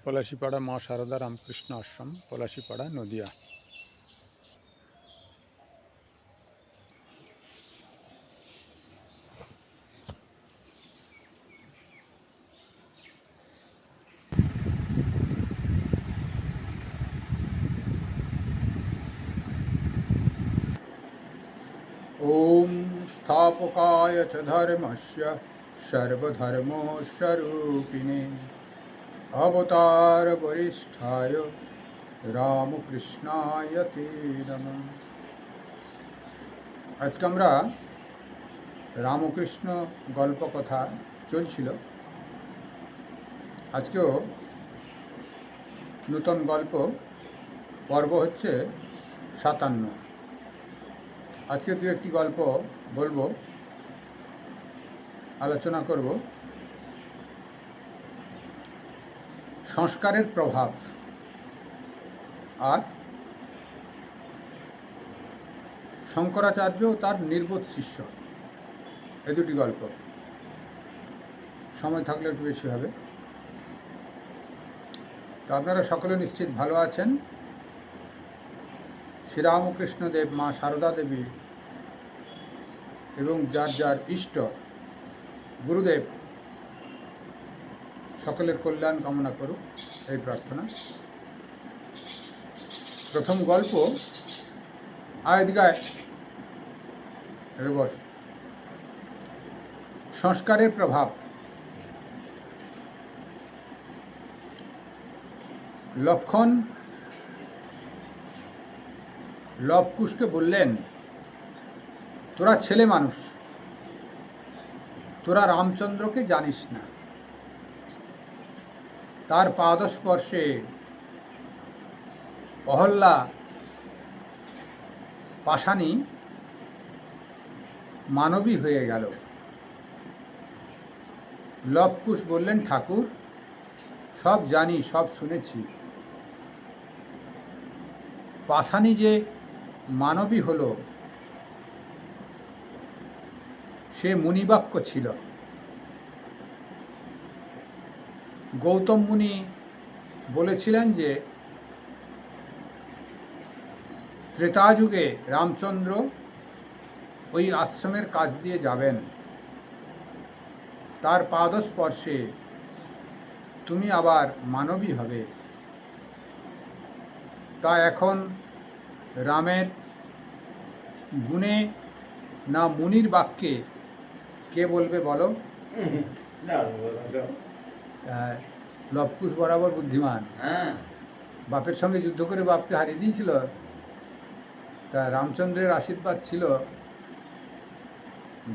পলাশীপাড়া মা সারদা রামকৃষ্ণ আশ্রম, পলাশীপাড়া, নদিয়া। ওম স্থাপকায় চ ধর্মস্য সর্বধর্মস্বরূপিণে অবতার বরিষ্ঠায় রামকৃষ্ণায় তে নমঃ। আজকে আমরা রামকৃষ্ণ গল্প কথা চলছিল। আজকেও নূতন গল্প পর্ব হচ্ছে 57। আজকে দু একটি গল্প বলবো, আলোচনা করব। সংস্কারের প্রভাব আর শঙ্করাচার্য ও তার নির্বোধ শিষ্য, এই দুটি গল্প। সময় থাকলে একটু বেশি হবে। তো আপনারা সকলে নিশ্চিত ভালো আছেন। শ্রীরামকৃষ্ণ দেব, মা সারদা দেবী এবং যার যার ইষ্ট গুরুদেব সকলের কল্যাণ কামনা করুক, এই প্রার্থনা। প্রথম গল্প আয়দিগায় বস। সংস্কারের প্রভাব। লক্ষণ লবকুশকে বললেন, তোরা ছেলে মানুষ, তোরা রামচন্দ্রকে জানিস না। তার পাদস্পর্শে অহল্যা পাষাণী মানবী হয়ে গেল। লবকুশ বললেন, ঠাকুর, সব জানি, সব শুনেছি। পাষাণী যে মানবী হলো, সে মুনিবাক্য ছিল। গৌতম মুনি বলেছিলেন যে ত্রেতাযুগে রামচন্দ্র ওই আশ্রমের কাছ দিয়ে যাবেন, তার পাদস্পর্শে তুমি আবার মানবী হবে। তা এখন রামের গুণে না মুনির বাক্যে কে বলবে বলো? লবকুশ বরাবর বুদ্ধিমান। বাপের সঙ্গে যুদ্ধ করে বাপকে হারিয়ে দিয়েছিল। তা রামচন্দ্রের আশীর্বাদ ছিল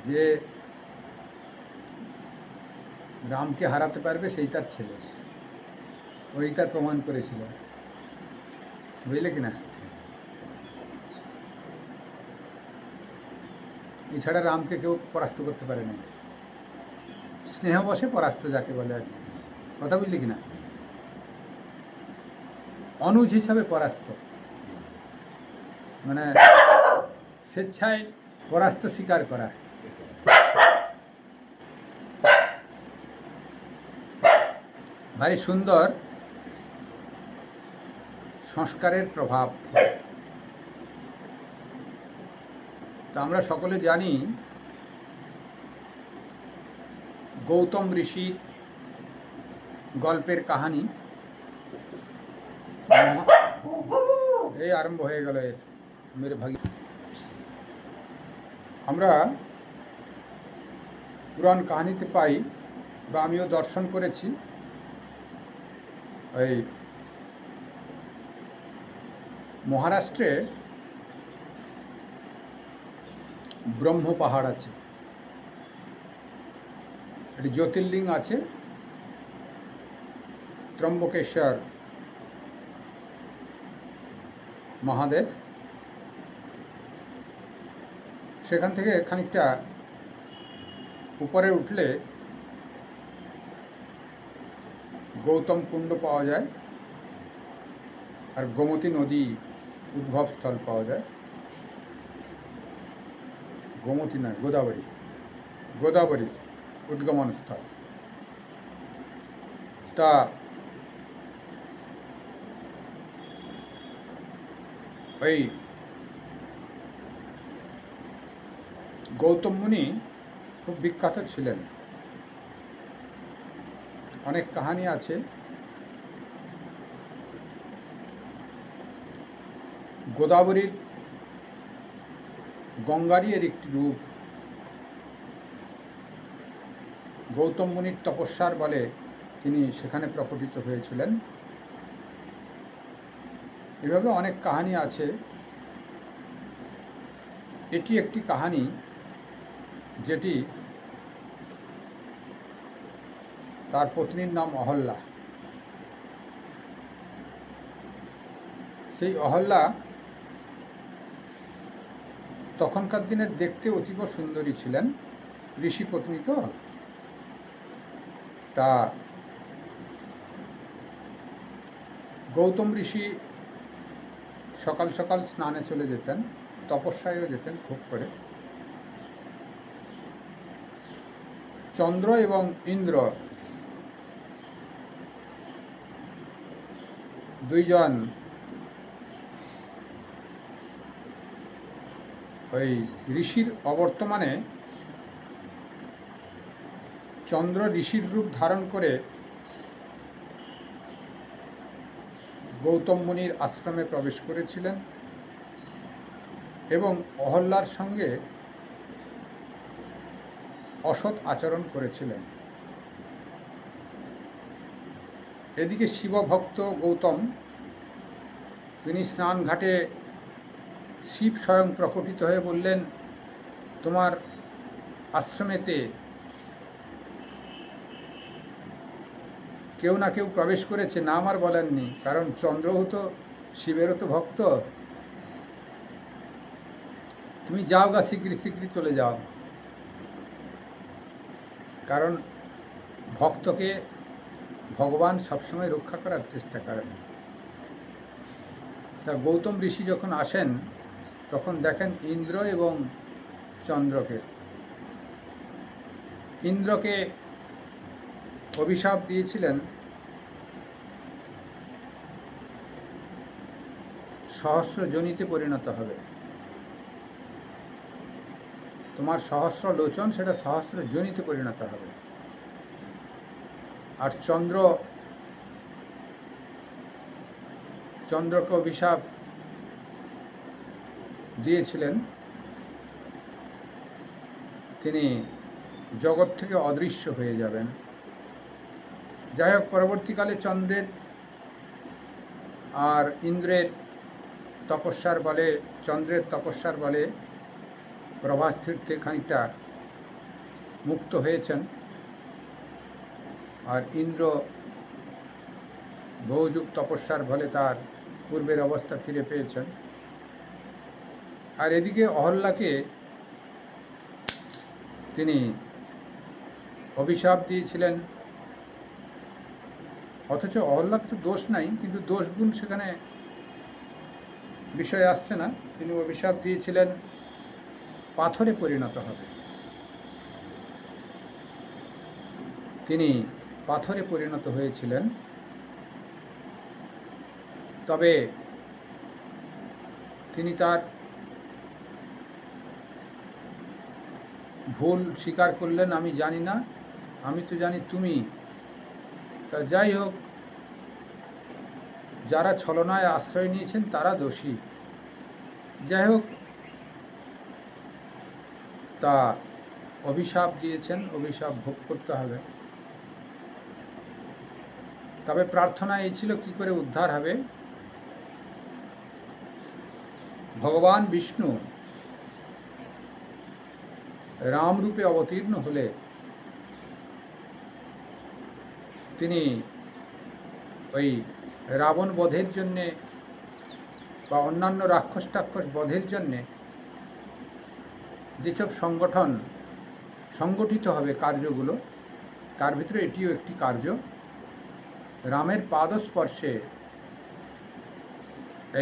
যে রামকে হারাতে পারবে, সেই তার ছেলে। ওই তার প্রমাণ করেছিল, বুঝলে কিনা? এছাড়া রামকে কেউ পরাস্ত করতে পারে না। স্নেহবশে পরাস্ত যাকে বলে আর কি, কথা বুঝলি কিনা? অনুজ হিসাবে পরাস্ত, মানে স্বেচ্ছায় পরাস্ত স্বীকার করা। ভারী সুন্দর সংস্কারের প্রভাব। তো আমরা সকলে জানি গৌতম ঋষির গল্পের কাহিনী। এই আরম্ভ হয়ে গেল এর মেরে ভাগি। আমরা পুরাণ কাহিনীতে পাই, বা আমিও দর্শন করেছি, ওই মহারাষ্ট্রে ব্রহ্ম পাহাড় আছে, একটি জ্যোতির্লিঙ্গ আছে, ত্রম্বকেশ্বর মহাদেব। সেখান থেকে খানিকটা উপরে উঠলে গৌতম কুণ্ড পাওয়া যায়, আর গোমতী নদী উদ্ভবস্থল পাওয়া যায়। গোমতী নয়, গোদাবরী, গোদাবরী উদ্গমনস্থল। তা ওই গৌতম মুনি খুব বিখ্যাত ছিলেন। অনেক কাহিনী আছে। গোদাবরীর গঙ্গারই এর একটি রূপ। গৌতম মুনির তপস্যার বলে তিনি সেখানে প্রকটিত হয়েছিলেন। এভাবে অনেক কাহিনী আছে। এটি একটি কাহিনী যেটি তার পত্নীর নাম অহল্যা। সেই অহল্যা তখনকার দিনের দেখতে অতীব সুন্দরী ছিলেন, ঋষি পত্নী তো। তা গৌতম ঋষি সকাল সকাল স্নানে চলে যেতেন, তপস্যায়ও যেতেন খুব করে। চন্দ্র এবং ইন্দ্র দুইজন ওই ঋষির অবর্তমানে চন্দ্র ঋষির রূপ ধারণ করে গৌতম মুনির আশ্রমে প্রবেশ করেছিলেন এবং অহল্যার সঙ্গে অসৎ আচরণ করেছিলেন। এদিকে শিবভক্ত গৌতম, তিনি স্নান ঘাটে শিব স্বয়ং প্রকটিত হয়ে বললেন, তোমার আশ্রমেতে কেউ না কেউ প্রবেশ করেছে, না আমার বলেননি, কারণ চন্দ্রও তো শিবেরও তো ভক্ত। তুমি যাও গা, শীঘ্রই শীঘ্রই চলে যাও, কারণ ভক্তকে ভগবান সবসময় রক্ষা করার চেষ্টা করেন। তা গৌতম ঋষি যখন আসেন তখন দেখেন ইন্দ্র এবং চন্দ্রকে। ইন্দ্রকে অভিশাপ দিয়েছিলেন সহস্র যোনিতে পরিণত হবে। তোমার সহস্র লোচন, সেটা সহস্র যোনিতে পরিণত হবে। আর চন্দ্রকে অভিশাপ দিয়েছিলেন তিনি জগৎ থেকে অদৃশ্য হয়ে যাবেন। যাই হোক, পরবর্তীকালে চন্দ্রের আর ইন্দ্রের তপস্যার বলে, চন্দ্রের তপস্যার বলে প্রভাস তীর্থে খানিকটা মুক্ত হয়েছেন, আর ইন্দ্র বহুযুগ তপস্যার ফলে তার পূর্বের অবস্থা ফিরে পেয়েছেন। আর এদিকে অহল্যাকে তিনি অভিশাপ দিয়েছিলেন, অথচ অহল্যার তো দোষ নাই, কিন্তু দোষ গুণ সেখানে বিষয় আসছে না। তিনি অভিশাপ দিয়েছিলেন পাথরে পরিণত হবে। তিনি পাথরে পরিণত হয়েছিলেন। তবে তিনি তার ভুল স্বীকার করলেন, আমি জানি না, আমি তো জানি তুমি। তা যাই হোক, যারা ছলনায় আশ্রয় নিয়েছেন তারা দোষী। যাই হোক, তা অভিশাপ দিয়েছেন, অভিশাপ ভোগ করতে হবে। তবে প্রার্থনা এই ছিল, কি করে উদ্ধার হবে। ভগবান বিষ্ণু রাম রূপে অবতীর্ণ হলে তিনি ওই রাবণ বধের জন্যে বা অন্যান্য রাক্ষস টাক্ষস বধের জন্যে যেসব সংগঠিত হবে কার্যগুলো, তার ভিতরে এটিও একটি কার্য। রামের পাদস্পর্শে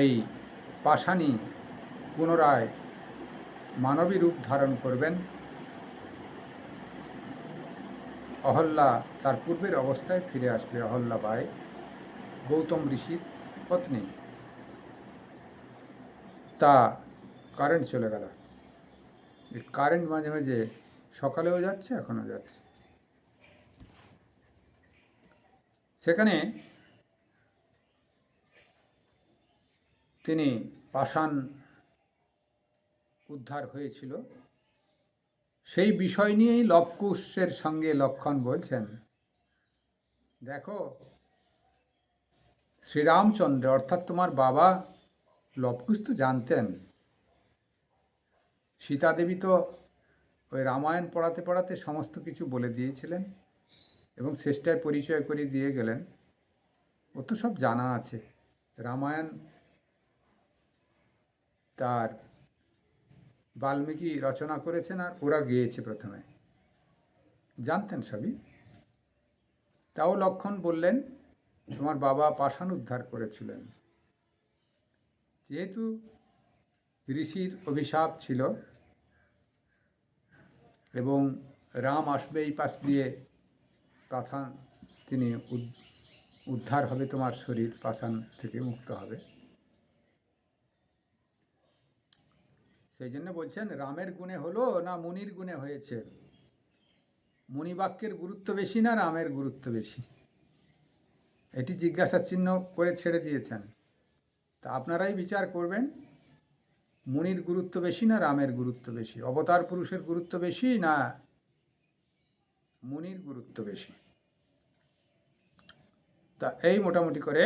এই পাষাণী পুনরায় মানবী রূপ ধারণ করবেন। অহল্যা তার পূর্বের অবস্থায় ফিরে আসবে। অহল্যাবাই, গৌতম ঋষির পত্নী। তা কারেন্ট চলে গেল। এই কারেন্ট মাঝে মাঝে সকালেও যাচ্ছে, এখনও যাচ্ছে। সেখানে তিনি পাষাণ উদ্ধার হয়েছিল, সেই বিষয় নিয়েই লবকুশের সঙ্গে লক্ষ্মণ বলছেন, দেখো শ্রীরামচন্দ্র অর্থাৎ তোমার বাবা লবকুশ তো জানতেন, সীতাদেবী তো ওই রামায়ণ পড়াতে পড়াতে সমস্ত কিছু বলে দিয়েছিলেন এবং শেষটায় পরিচয় করে দিয়ে গেলেন। ও তো সব জানা আছে, রামায়ণ তার বাল্মীকি রচনা করেছেন আর ওরা গেয়েছে প্রথমে, জানতেন সবই। তাও লক্ষ্মণ বললেন, তোমার বাবা পাষাণ উদ্ধার করেছিলেন, যেহেতু ঋষির অভিশাপ ছিল এবং রাম আসবে এই পাশ দিয়ে, পাষাণ তিনি উদ্ধার হবে, তোমার শরীর পাষাণ থেকে মুক্ত হবে। সেই জন্য বলছেন, রামের গুণে হলো না মুনির গুণে হয়েছে? মুনিবাক্যের গুরুত্ব বেশি না রামের গুরুত্ব বেশি? এটি জিজ্ঞাসা চিহ্ন করে ছেড়ে দিয়েছেন। তা আপনারাই বিচার করবেন, মুনির গুরুত্ব বেশি না রামের গুরুত্ব বেশি? অবতার পুরুষের গুরুত্ব বেশি না মুনির গুরুত্ব বেশি? তা এই মোটামুটি করে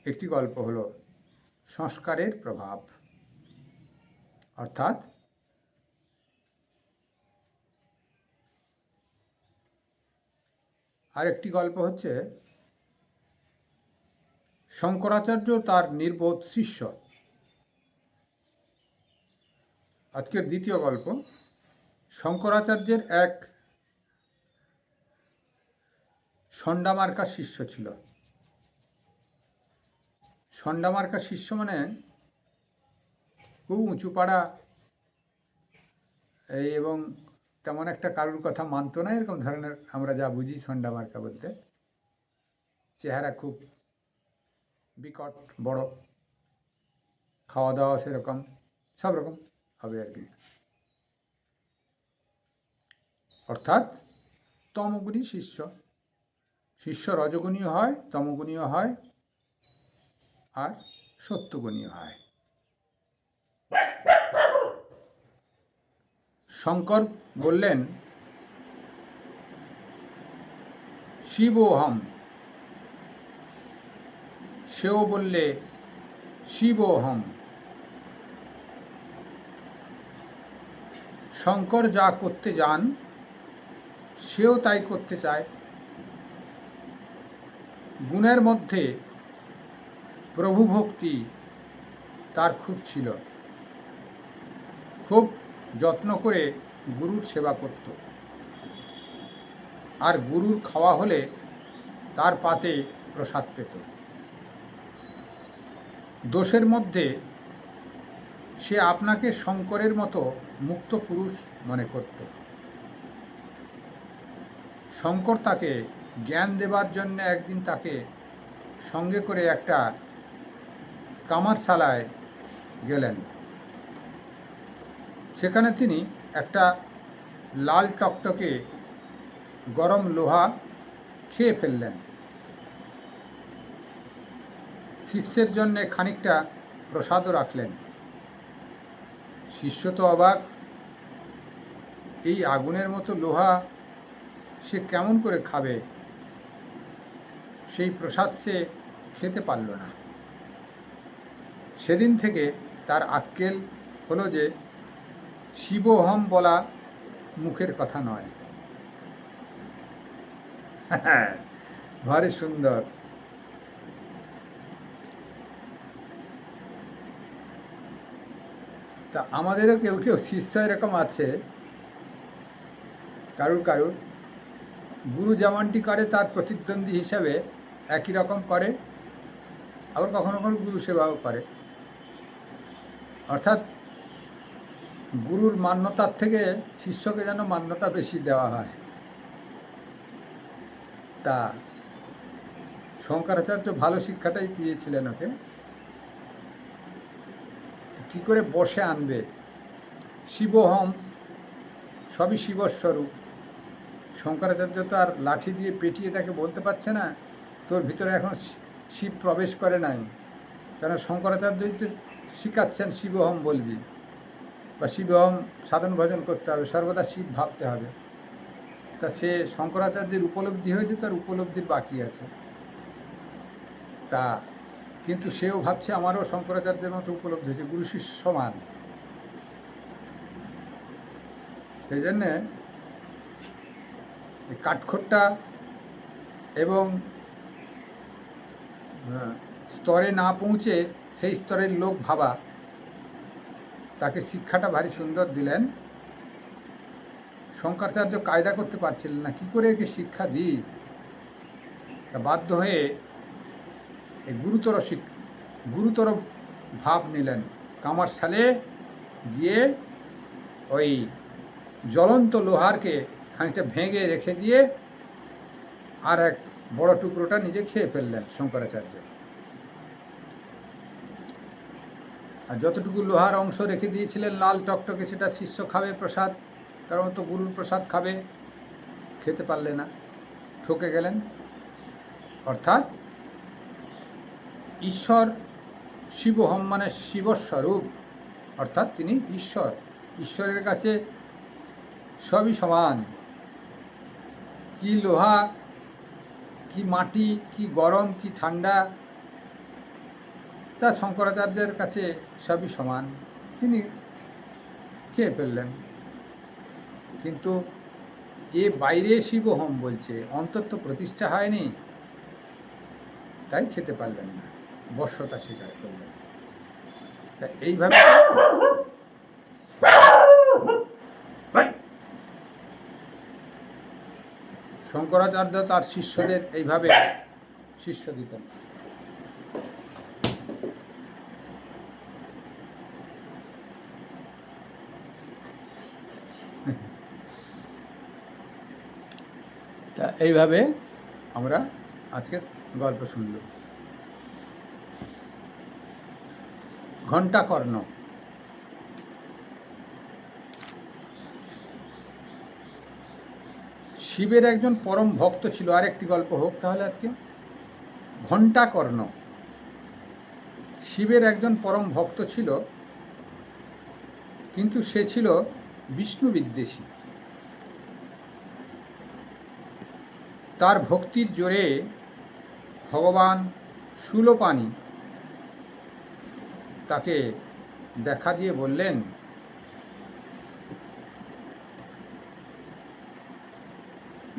একটি গল্প হলো সংস্কারের প্রভাব। অর্থাৎ আরেকটি গল্প হচ্ছে শঙ্করাচার্য তার নির্বোধ শিষ্য। আজকের দ্বিতীয় গল্প, শঙ্করাচার্যের এক ষণ্ডামার্কা শিষ্য ছিল। ষণ্ডামার্কা শিষ্য মানে খুব উঁচু পাড়া, এই এবং তেমন একটা কারুর কথা মানতো না, এরকম ধরনের আমরা যা বুঝি ষণ্ডামার্কা বলতে। চেহারা খুব বিকট, বড়, খাওয়া দাওয়া সেরকম, সব রকম হবে আর কি। অর্থাৎ তমগুণী শিষ্য। শিষ্য রজগুণীয় হয়, তমগুণীয় হয়, আর সত্যগুণীয় হয়। শঙ্কর বললেন, শিবোহম। সেও বললে, শিবোহম। শঙ্কর যা করতে যান সেও তাই করতে চায়। গুণের মধ্যে প্রভু ভক্তি তার খুব ছিল, খুব যত্ন করে গুরুর সেবা করত, আর গুরুর খাওয়া হলে তার পাতে প্রসাদ পেত। দোষের মধ্যে সে আপনাকে শঙ্করের মতো মুক্ত পুরুষ মনে করত। শঙ্কর তাকে জ্ঞান দেবার জন্য একদিন তাকে সঙ্গে করে একটা কামারশালায় গেলেন। সেখানে তিনি একটা লাল টকটকে গরম লোহা খেয়ে ফেললেন। শিষ্যের জন্যে খানিকটা প্রসাদও রাখলেন। শিষ্য তো অবাক, এই আগুনের মতো লোহা সে কেমন করে খাবে? সেই প্রসাদ সে খেতে পারল না। সেদিন থেকে তার আক্কেল হলো যে শিবোহম বলা মুখের কথা নয়। ভারী সুন্দর। তা আমাদেরও কেউ কেউ শিষ্য এরকম আছে, কারুর কারুর গুরু যেমনটি করে তার প্রতিদ্বন্দ্বী হিসাবে একই রকম করে, আবার কখনো কখনো গুরু সেবাও করে। অর্থাৎ গুরুর মান্যতার থেকে শিষ্যকে যেন মান্যতা বেশি দেওয়া হয়। তা শঙ্করাচার্য ভালো শিক্ষাটাই দিয়েছিলেন ওকে। কি করে বসে আনবে? শিবহম, সবই শিবস্বরূপ। শঙ্করাচার্য তো আর লাঠি দিয়ে পেটিয়ে তাকে বলতে পারছে না তোর ভিতরে এখন শিব প্রবেশ করে নাই, কারণ শঙ্করাচার্যই তো শিখাচ্ছেন শিবহম বলবি বা শিবহম সাধন ভজন করতে হবে, সর্বদা শিব ভাবতে হবে। তা সে শঙ্করাচার্যের উপলব্ধি হয়েছে, তার উপলব্ধির বাকি আছে। তা কিন্তু সেও ভাবছে আমারও শঙ্করাচার্যের মতো উপলব্ধি হয়েছে, গুরু শিষ্য সমান। সেই জন্যে কাঠখোট্টা এবং স্তরে না পৌঁছে সেই স্তরের লোক ভাবা, তাকে শিক্ষাটা ভারী সুন্দর দিলেন। শঙ্করাচার্য কায়দা করতে পারছিলেন না, কী করে একে শিক্ষা দিই। বাধ্য হয়ে গুরুতর ভাব নিলেন। কামারশালে গিয়ে ওই জ্বলন্ত লোহারকে খানিকটা ভেঙে রেখে দিয়ে আর এক বড় টুকরোটা নিজে খেয়ে ফেললেন শঙ্করাচার্য। আর যতটুকু লোহার অংশ রেখে দিয়েছিলেন লাল টকটকে, সেটা শিষ্য খাবে প্রসাদ, কারণ তো গুরুর প্রসাদ খাবে, খেতে পারলে না, ঠকে গেলেন। অর্থাৎ ঈশ্বর শিবহম মানে শিবস্বরূপ, অর্থাৎ তিনি ঈশ্বর। ঈশ্বরের কাছে সবই সমান। কি লোহা, কি মাটি, কি গরম, কি ঠান্ডা, তা শঙ্করাচার্যের কাছে সবই সমান। তিনি খেয়ে ফেললেন। কিন্তু এ বাইরে শিবহম বলছে, অন্তত প্রতিষ্ঠা হয়নি, তাই খেতে পারলেন না, বশ্যতা স্বীকার করলেন। তা এইভাবে শঙ্করাচার্য তার শিষ্যদের এইভাবে শিষ্য দিতেন। তা এইভাবে আমরা আজকে গল্প শুনল। ঘণ্টাকর্ণ। শিবের একজন পরম ভক্ত ছিল। আরেকটি গল্প হোক তাহলে আজকে। ঘণ্টাকর্ণ শিবের একজন পরম ভক্ত ছিল, কিন্তু সে ছিল বিষ্ণু বিদ্বেষী। তার ভক্তির জোরে ভগবান শূলপাণি তাকে দেখা দিয়ে বললেন,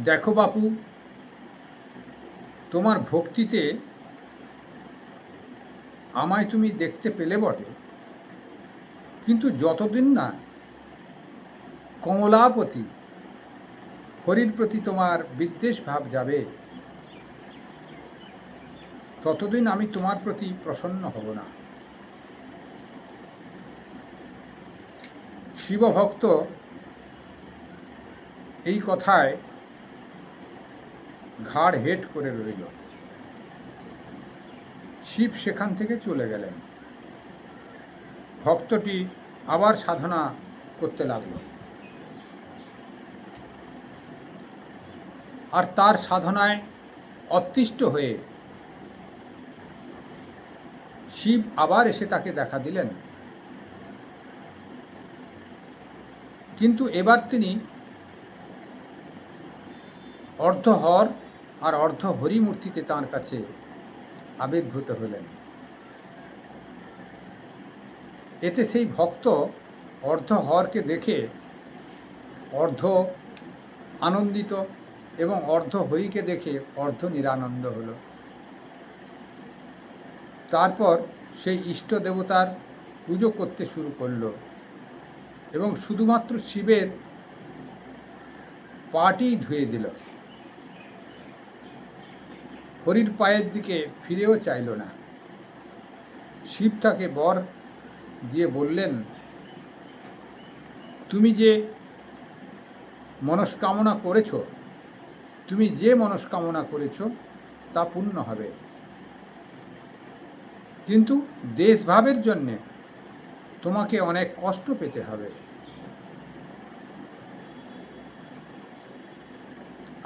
দেখো বাপু, তোমার ভক্তিতে আমায় তুমি দেখতে পেলে বটে, কিন্তু যতদিন না কমলাপতি হরির প্রতি তোমার বিদ্বেষ ভাব যাবে, ততদিন আমি তোমার প্রতি প্রসন্ন হব না। শিবভক্ত এই কথায় ঘাড় হেট করে রইল। শিব সেখান থেকে চলে গেলেন। ভক্তটি আবার সাধনা করতে লাগল, আর তার সাধনায় অতিষ্ঠ হয়ে শিব আবার এসে তাকে দেখা দিলেন। কিন্তু এবার তিনি অর্ধহর আর অর্ধ হরি মূর্তিতে তাঁর কাছে আবির্ভূত হলেন। এতে সেই ভক্ত অর্ধহরকে দেখে অর্ধ আনন্দিত এবং অর্ধ হরিকে দেখে অর্ধ নিরানন্দ হল। তারপর সেই ইষ্ট দেবতার পুজো করতে শুরু করল এবং শুধুমাত্র শিবের পাটি ধুয়ে দিল। হরির পায়ের দিকে ফিরেও চাইল না। শিব তাকে বর দিয়ে বললেন, তুমি যে মনস্কামনা করেছ তা পূর্ণ হবে, কিন্তু দেশভাবের জন্যে তোমাকে অনেক কষ্ট পেতে হবে।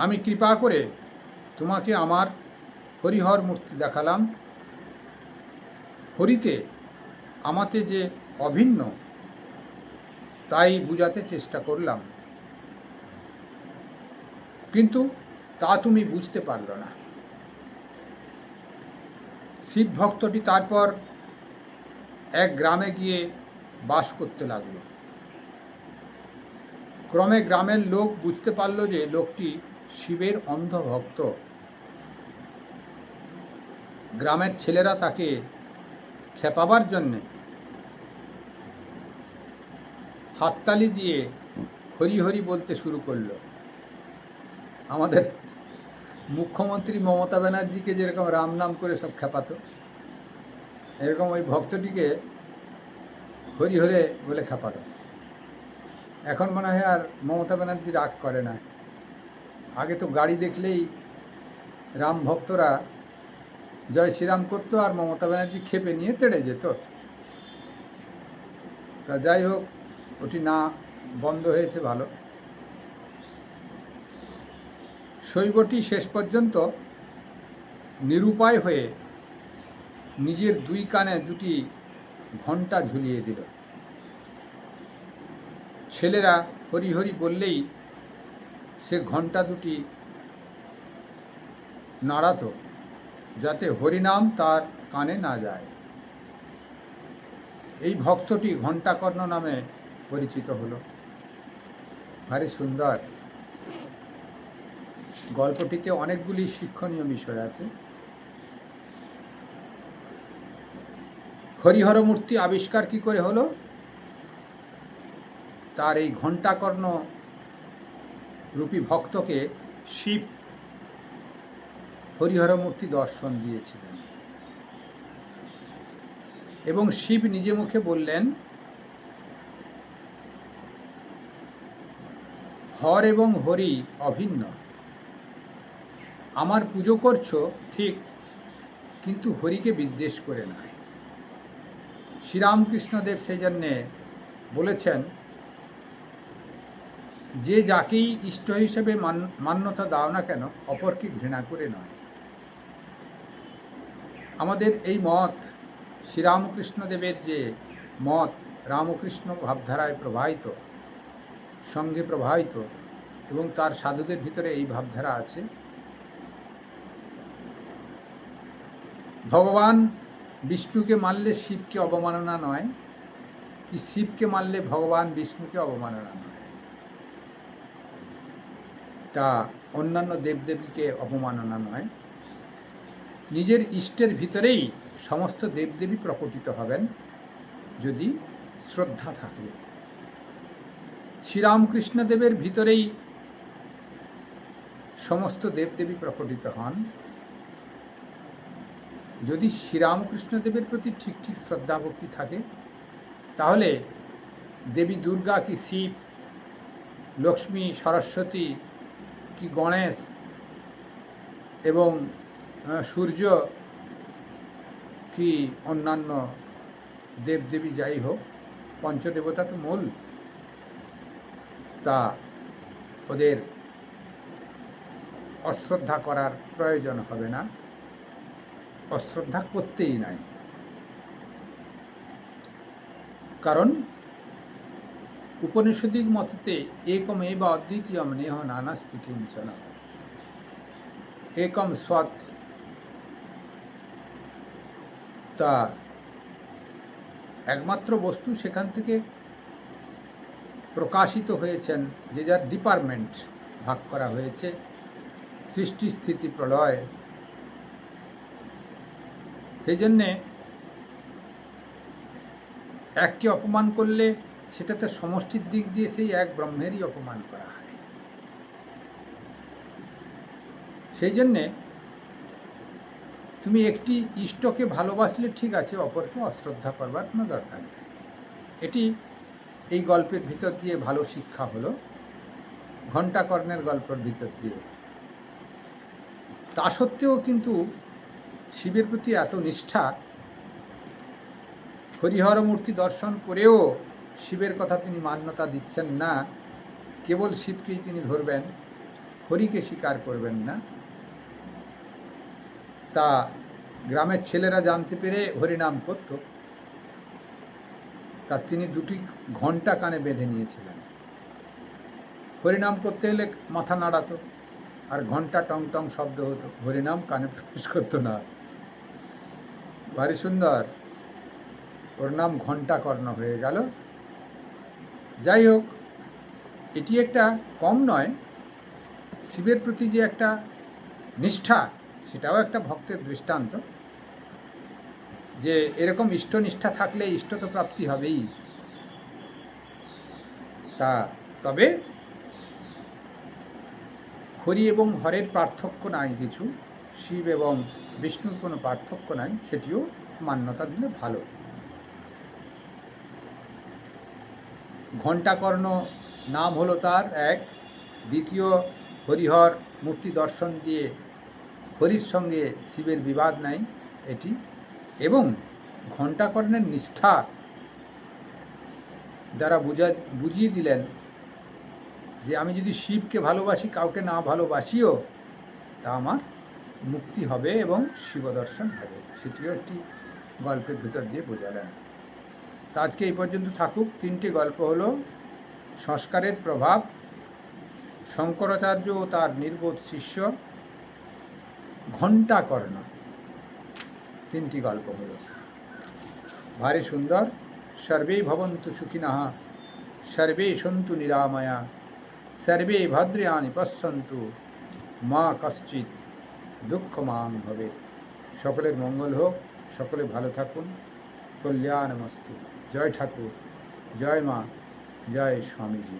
আমি কৃপা করে তোমাকে আমার হরিহর মূর্তি দেখালাম। হরিতে আমাতে যে অভিন্ন তাই বুঝাতে চেষ্টা করলাম, কিন্তু তা তুমি বুঝতে পারল না। শিব ভক্তটি তারপর এক গ্রামে গিয়ে বাস করতে লাগল। ক্রমে গ্রামের লোক বুঝতে পারল যে লোকটি শিবের অন্ধ ভক্ত। গ্রামের ছেলেরা তাকে খেপাবার জন্যে হাততালি দিয়ে হরি হরি বলতে শুরু করলো। আমাদের মুখ্যমন্ত্রী মমতা ব্যানার্জিকে যেরকম রাম নাম করে সব খেপাতো, এরকম ওই ভক্তটিকে হরি হরে বলে খেপাতো। এখন মনে হয় আর মমতা ব্যানার্জি রাগ করে না। আগে তো গাড়ি দেখলেই রাম ভক্তরা জয় শ্রীরাম করতো আর মমতা ব্যানার্জি খেপে নিয়ে তেড়ে যেত। তা যাই হোক, ওটি না বন্ধ হয়েছে ভালো। শৈবটি শেষ পর্যন্ত নিরুপায় হয়ে নিজের দুই কানে দুটি ঘণ্টা ঝুলিয়ে দিল। ছেলেরা হরি হরি বললেই সে ঘণ্টা দুটি নাড়াতো, যাতে হরিনাম তার কানে না যায়। এই ভক্তটি ঘণ্টাকর্ণ নামে পরিচিত হলো। ভারী সুন্দর। গল্পটিতে অনেকগুলি শিক্ষণীয় বিষয় আছে। হরিহর মূর্তি আবিষ্কার কি করে হলো? তার এই ঘণ্টাকর্ণ রূপী ভক্তকে শিব হরিহর মূর্তি দর্শন দিয়েছিলেন এবং শিব নিজে মুখে বললেন, হর এবং হরি অভিন্ন। আমার পুজো করছো ঠিক, কিন্তু হরিকে বিদ্বেষ করে নয়। শ্রীরামকৃষ্ণদেব সেই জন্যে বলেছেন, যে যাকেই ইষ্ট হিসেবে মান্যতা দাও না কেন, অপরকে ঘৃণা করে নয়। আমাদের এই মত, শ্রীরামকৃষ্ণদেবের যে মত রামকৃষ্ণ ভাবধারায় প্রবাহিত, সঙ্গে প্রবাহিত, এবং তার সাধুদের ভিতরে এই ভাবধারা আছে। ভগবান বিষ্ণুকে মারলে শিবকে অবমাননা নয়, কি শিবকে মারলে ভগবান বিষ্ণুকে অবমাননা নয়, তা অন্যান্য দেবদেবীকে অবমাননা নয়। নিজের ইষ্টের ভিতরেই সমস্ত দেবদেবী প্রকটিত হবেন যদি শ্রদ্ধা থাকে। শ্রীরামকৃষ্ণদেবের ভিতরেই সমস্ত দেবদেবী প্রকটিত হন যদি শ্রীরামকৃষ্ণদেবের প্রতি ঠিক ঠিক শ্রদ্ধা ভক্তি থাকে। তাহলে দেবী দুর্গা কি শিব, লক্ষ্মী, সরস্বতী কি গণেশ এবং সূর্য কি অন্যান্য দেবদেবী যাই হোক, পঞ্চদেবতা তো মূল, তা ওদের অশ্রদ্ধা করার প্রয়োজন হবে না, অশ্রদ্ধা করতেই নাই। কারণ উপনিষদিক মতে একমেব অদ্বিতীয়ম নেহ নানাস্তি কিঞ্চন, একম সৎ। তা একমাত্র বস্তু, সেখান থেকে প্রকাশিত হয়েছেন যে যার ডিপার্টমেন্ট ভাগ করা হয়েছে, সৃষ্টি স্থিতি প্রলয়। সেই জন্যে এককে অপমান করলে সেটাতে সমষ্টির দিক দিয়ে সেই এক ব্রহ্মেরই অপমান করা হয়। সেই জন্যে তুমি একটি ইষ্টকে ভালোবাসলে ঠিক আছে, অপরকে অশ্রদ্ধা করবার কোনো দরকার নেই। এটি এই গল্পের ভিতর দিয়ে ভালো শিক্ষা হলো, ঘণ্টাকর্ণের গল্পের ভিতর দিয়ে। তা সত্ত্বেও কিন্তু শিবের প্রতি এত নিষ্ঠা হরিহর মূর্তি দর্শন করেও শিবের কথা তিনি মান্যতা দিচ্ছেন না, কেবল শিবকেই তিনি ধরবেন, হরিকে স্বীকার করবেন না। তা গ্রামের ছেলেরা জানতে পেরে হরিনাম করত, তা তিনি দুটি ঘণ্টা কানে বেঁধে নিয়েছিলেন। হরিনাম করতে হলে মাথা নাড়াতো, আর ঘণ্টা টং টং শব্দ হতো, হরিনাম কানে প্রবেশ করতো না। ভারী সুন্দর, ওর নাম ঘণ্টাকর্ণ হয়ে গেল। যাই হোক, এটি একটা কম নয়, শিবের প্রতি যে একটা নিষ্ঠা, সেটাও একটা ভক্তের দৃষ্টান্ত, যে এরকম ইষ্টনিষ্ঠা থাকলে ইষ্ট তো প্রাপ্তি হবেই। তা তবে হরি এবং হরের পার্থক্য নাই কিছু, শিব এবং বিষ্ণুর কোনো পার্থক্য নাই, সেটিও মান্যতা দিলে ভালো। ঘণ্টাকর্ণ নাম হলো তার এক। দ্বিতীয়, হরিহর মূর্তি দর্শন দিয়ে হরির সঙ্গে শিবের বিবাদ নাই এটি। এবং ঘণ্টাকর্ণের নিষ্ঠা দ্বারা বুঝিয়ে দিলেন যে আমি যদি শিবকে ভালোবাসি, কাউকে না ভালোবাসিও, তা আমার মুক্তি হবে এবং শিব দর্শন হবে, সেটিও একটি গল্পের ভিতর দিয়ে বোঝালেন। তা আজকে এই পর্যন্ত থাকুক। 3টি গল্প হলো সংস্কারের প্রভাব, শঙ্করাচার্য ও তার নির্বোধ শিষ্য, ঘণ্টাকর্ণ, 3টি গল্প হলো ভারী সুন্দর। সর্বেই ভবন্তু সুখিনঃ, সর্বে সন্তু নিরাময়া, সর্বে ভদ্রাণি পশ্যন্তু, মা কশ্চিৎ দুঃখমাং ভবেৎ। সকলের মঙ্গল হোক, সকলে ভালো থাকুন, কল্যাণমস্তু। জয় ঠাকুর, জয় মা, জয় স্বামীজি।